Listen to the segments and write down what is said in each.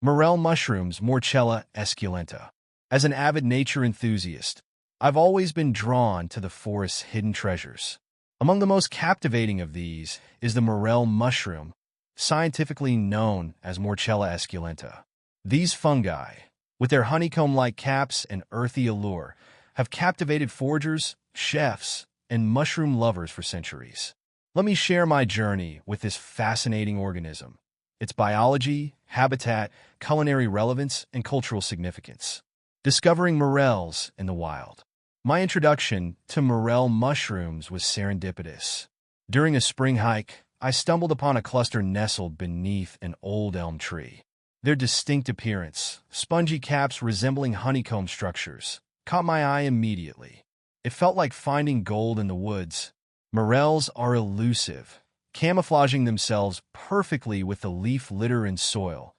Morel mushrooms, Morchella esculenta. As an avid nature enthusiast, I've always been drawn to the forest's hidden treasures. Among the most captivating of these is the morel mushroom, scientifically known as Morchella esculenta. These fungi, with their honeycomb-like caps and earthy allure, have captivated foragers, chefs, and mushroom lovers for centuries. Let me share my journey with this fascinating organism, its biology, habitat, culinary relevance, and cultural significance. Discovering morels in the wild. My introduction to morel mushrooms was serendipitous. During a spring hike, I stumbled upon a cluster nestled beneath an old elm tree. Their distinct appearance, spongy caps resembling honeycomb structures, caught my eye immediately. It felt like finding gold in the woods. Morels are elusive, camouflaging themselves perfectly with the leaf litter and soil,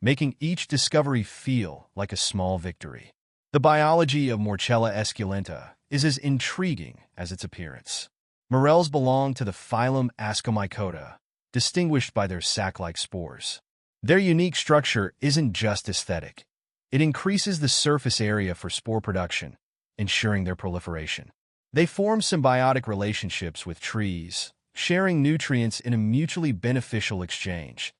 making each discovery feel like a small victory. The biology of Morchella esculenta is as intriguing as its appearance. Morels belong to the phylum Ascomycota, distinguished by their sac-like spores. Their unique structure isn't just aesthetic. It increases the surface area for spore production, ensuring their proliferation. They form symbiotic relationships with trees, sharing nutrients in a mutually beneficial exchange,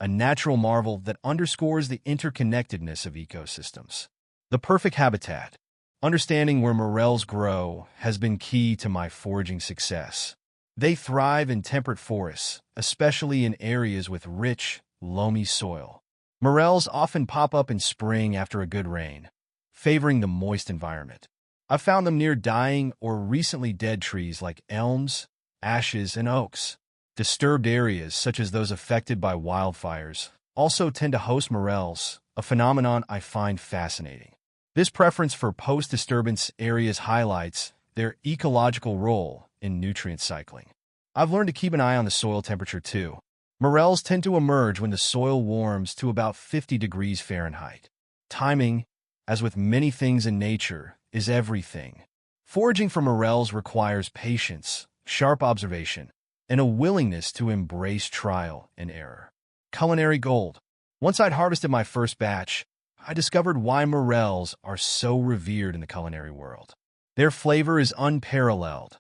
a natural marvel that underscores the interconnectedness of ecosystems. The perfect habitat. Understanding where morels grow has been key to my foraging success. They thrive in temperate forests, especially in areas with rich, loamy soil. Morels often pop up in spring after a good rain, favoring the moist environment. I've found them near dying or recently dead trees like elms, ashes, and oaks. Disturbed areas, such as those affected by wildfires, also tend to host morels, a phenomenon I find fascinating. This preference for post-disturbance areas highlights their ecological role in nutrient cycling. I've learned to keep an eye on the soil temperature too. Morels tend to emerge when the soil warms to about 50 degrees Fahrenheit. Timing, as with many things in nature, is everything. Foraging for morels requires patience, sharp observation, and a willingness to embrace trial and error. Culinary gold. Once I'd harvested my first batch, I discovered why morels are so revered in the culinary world. Their flavor is unparalleled,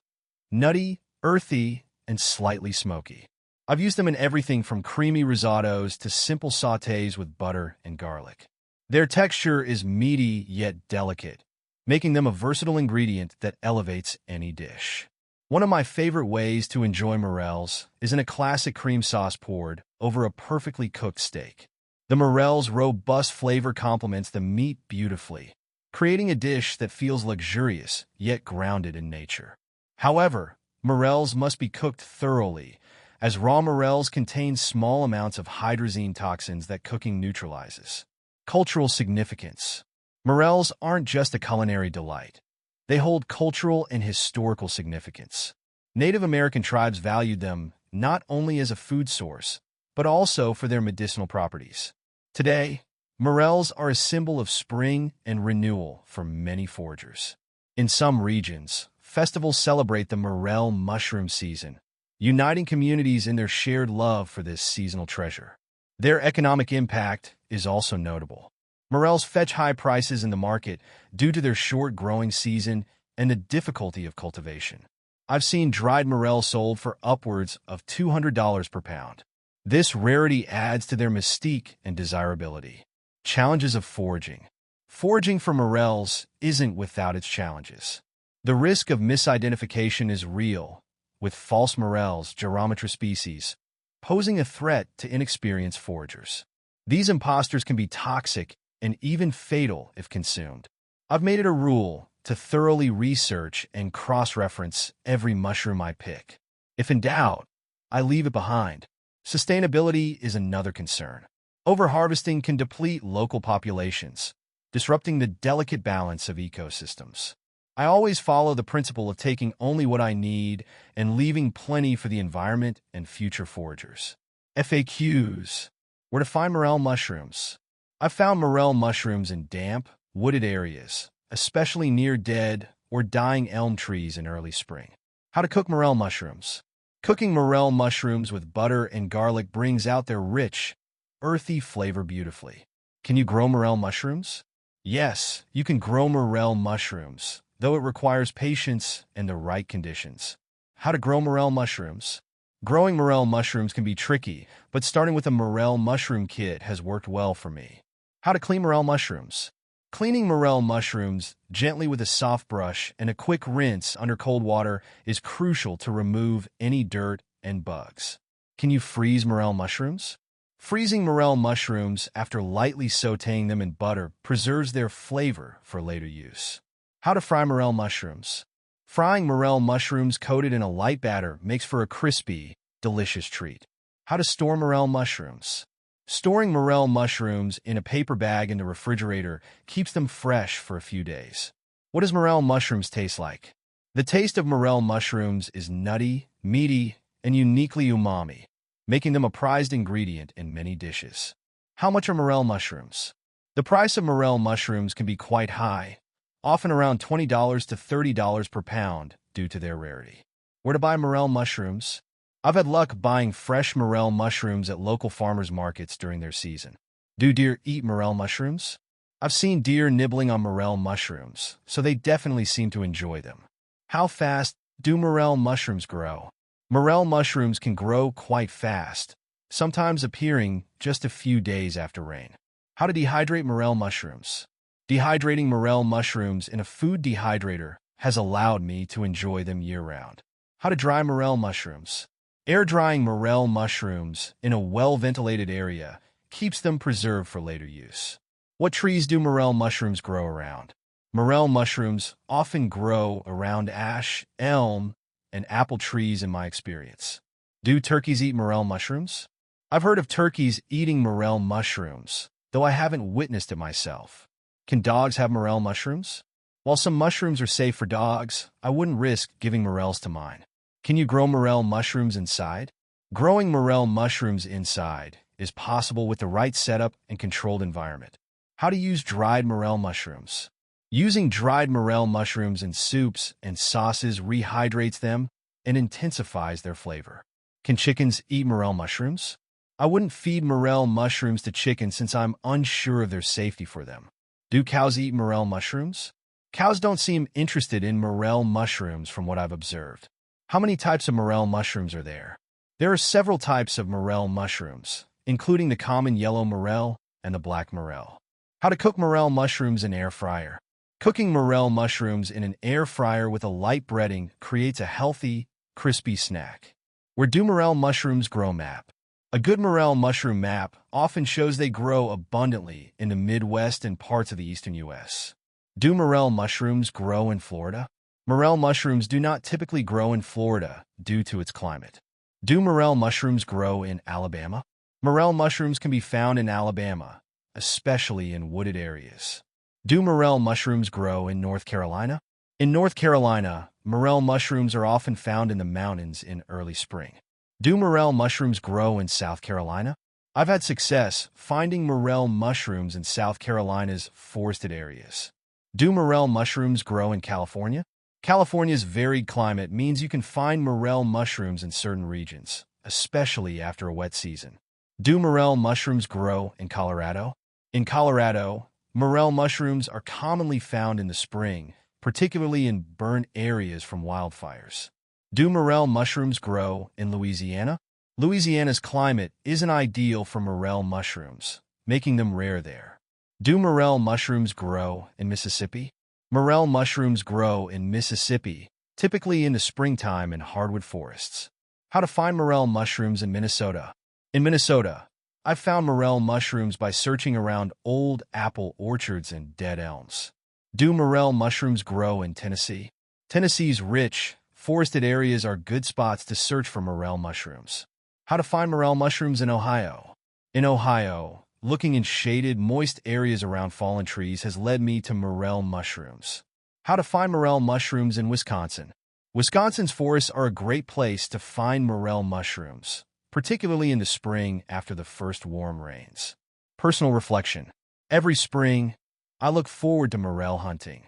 nutty, earthy, and slightly smoky. I've used them in everything from creamy risottos to simple sautés with butter and garlic. Their texture is meaty yet delicate, making them a versatile ingredient that elevates any dish. One of my favorite ways to enjoy morels is in a classic cream sauce poured over a perfectly cooked steak. The morel's robust flavor complements the meat beautifully, creating a dish that feels luxurious yet grounded in nature. However, morels must be cooked thoroughly, as raw morels contain small amounts of hydrazine toxins that cooking neutralizes. Cultural significance. Morels aren't just a culinary delight. They hold cultural and historical significance. Native American tribes valued them not only as a food source, but also for their medicinal properties. Today, morels are a symbol of spring and renewal for many foragers. In some regions, festivals celebrate the morel mushroom season, uniting communities in their shared love for this seasonal treasure. Their economic impact is also notable. Morels fetch high prices in the market due to their short growing season and the difficulty of cultivation. I've seen dried morels sold for upwards of $200 per pound. This rarity adds to their mystique and desirability. Challenges of foraging. Foraging for morels isn't without its challenges. The risk of misidentification is real, with false morels, Gerometra species, posing a threat to inexperienced foragers. These imposters can be toxic and even fatal if consumed. I've made it a rule to thoroughly research and cross-reference every mushroom I pick. If in doubt, I leave it behind. Sustainability is another concern. Overharvesting can deplete local populations, disrupting the delicate balance of ecosystems. I always follow the principle of taking only what I need and leaving plenty for the environment and future foragers. FAQs. Where to find morel mushrooms? I've found morel mushrooms in damp, wooded areas, especially near dead or dying elm trees in early spring. How to cook morel mushrooms. Cooking morel mushrooms with butter and garlic brings out their rich, earthy flavor beautifully. Can you grow morel mushrooms? Yes, you can grow morel mushrooms, though it requires patience and the right conditions. How to grow morel mushrooms? Growing morel mushrooms can be tricky, but starting with a morel mushroom kit has worked well for me. How to clean morel mushrooms? Cleaning morel mushrooms gently with a soft brush and a quick rinse under cold water is crucial to remove any dirt and bugs. Can you freeze morel mushrooms? Freezing morel mushrooms after lightly sautéing them in butter preserves their flavor for later use. How to fry morel mushrooms? Frying morel mushrooms coated in a light batter makes for a crispy, delicious treat. How to store morel mushrooms? Storing morel mushrooms in a paper bag in the refrigerator keeps them fresh for a few days. What does morel mushrooms taste like? The taste of morel mushrooms is nutty, meaty, and uniquely umami, making them a prized ingredient in many dishes. How much are morel mushrooms? The price of morel mushrooms can be quite high, often around $20 to $30 per pound due to their rarity. Where to buy morel mushrooms? I've had luck buying fresh morel mushrooms at local farmers markets during their season. Do deer eat morel mushrooms? I've seen deer nibbling on morel mushrooms, so they definitely seem to enjoy them. How fast do morel mushrooms grow? Morel mushrooms can grow quite fast, sometimes appearing just a few days after rain. How to dehydrate morel mushrooms? Dehydrating morel mushrooms in a food dehydrator has allowed me to enjoy them year-round. How to dry morel mushrooms? Air drying morel mushrooms in a well-ventilated area keeps them preserved for later use. What trees do morel mushrooms grow around? Morel mushrooms often grow around ash, elm, and apple trees in my experience. Do turkeys eat morel mushrooms? I've heard of turkeys eating morel mushrooms, though I haven't witnessed it myself. Can dogs have morel mushrooms? While some mushrooms are safe for dogs, I wouldn't risk giving morels to mine. Can you grow morel mushrooms inside? Growing morel mushrooms inside is possible with the right setup and controlled environment. How to use dried morel mushrooms? Using dried morel mushrooms in soups and sauces rehydrates them and intensifies their flavor. Can chickens eat morel mushrooms? I wouldn't feed morel mushrooms to chickens since I'm unsure of their safety for them. Do cows eat morel mushrooms? Cows don't seem interested in morel mushrooms from what I've observed. How many types of morel mushrooms are there? There are several types of morel mushrooms, including the common yellow morel and the black morel. How to cook morel mushrooms in air fryer? Cooking morel mushrooms in an air fryer with a light breading creates a healthy, crispy snack. Where do morel mushrooms grow map? A good morel mushroom map often shows they grow abundantly in the Midwest and parts of the eastern U.S. Do morel mushrooms grow in Florida? Morel mushrooms do not typically grow in Florida due to its climate. Do morel mushrooms grow in Alabama? Morel mushrooms can be found in Alabama, especially in wooded areas. Do morel mushrooms grow in North Carolina? In North Carolina, morel mushrooms are often found in the mountains in early spring. Do morel mushrooms grow in South Carolina? I've had success finding morel mushrooms in South Carolina's forested areas. Do morel mushrooms grow in California? California's varied climate means you can find morel mushrooms in certain regions, especially after a wet season. Do morel mushrooms grow in Colorado? In Colorado, morel mushrooms are commonly found in the spring, particularly in burnt areas from wildfires. Do morel mushrooms grow in Louisiana? Louisiana's climate isn't ideal for morel mushrooms, making them rare there. Do morel mushrooms grow in Mississippi? Morel mushrooms grow in Mississippi, typically in the springtime in hardwood forests. How to find morel mushrooms in Minnesota? In Minnesota, I've found morel mushrooms by searching around old apple orchards and dead elms. Do morel mushrooms grow in Tennessee? Tennessee's rich, forested areas are good spots to search for morel mushrooms. How to find morel mushrooms in Ohio? In Ohio, looking in shaded, moist areas around fallen trees has led me to morel mushrooms. How to find morel mushrooms in Wisconsin? Wisconsin's forests are a great place to find morel mushrooms, particularly in the spring after the first warm rains. Personal reflection. Every spring, I look forward to morel hunting.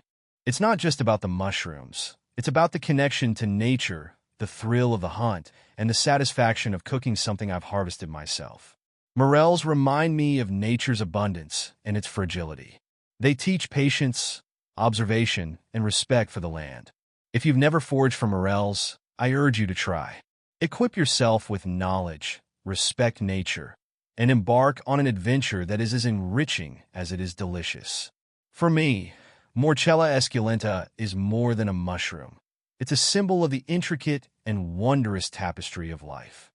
It's not just about the mushrooms. It's about the connection to nature, the thrill of the hunt, and the satisfaction of cooking something I've harvested myself. Morels remind me of nature's abundance and its fragility. They teach patience, observation, and respect for the land. If you've never foraged for morels, I urge you to try. Equip yourself with knowledge, respect nature, and embark on an adventure that is as enriching as it is delicious. For me, Morchella esculenta is more than a mushroom. It's a symbol of the intricate and wondrous tapestry of life.